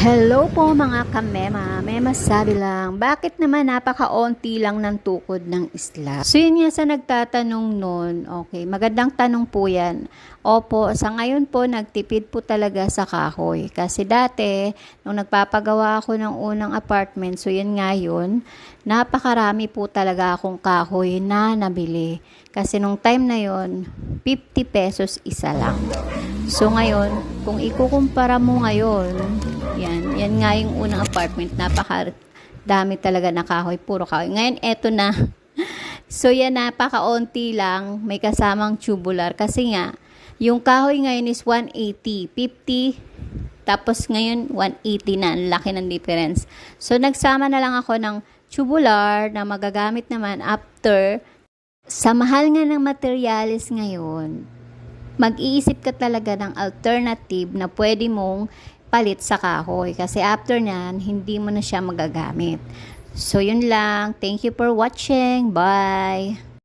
Hello po mga kamema. Mema sabi lang, bakit naman napaka-onti lang ng tukod ng isla? So yun nga sa nagtatanong nun, okay, magandang tanong po yan. Opo, sa ngayon po nagtipid po talaga sa kahoy. Kasi dati, nung nagpapagawa ako ng unang apartment, so yun nga yun, napakarami po talaga akong kahoy na nabili. Kasi nung time na yun, 50 pesos isa lang. So ngayon, kung ikukumpara mo ngayon, yan nga yung unang apartment, napaka-dami talaga na kahoy, puro kahoy. Ngayon, eto na. So yan, napaka-onti lang, may kasamang tubular. Kasi nga, yung kahoy ngayon is 180, 50, tapos ngayon 180 na, ang laki ng difference. So nagsama na lang ako ng tubular na magagamit naman after. Sa mahal nga ng materials ngayon, mag-iisip ka talaga ng alternative na pwede mong palit sa kahoy. Kasi after nyan, hindi mo na siya magagamit. So, yun lang. Thank you for watching. Bye!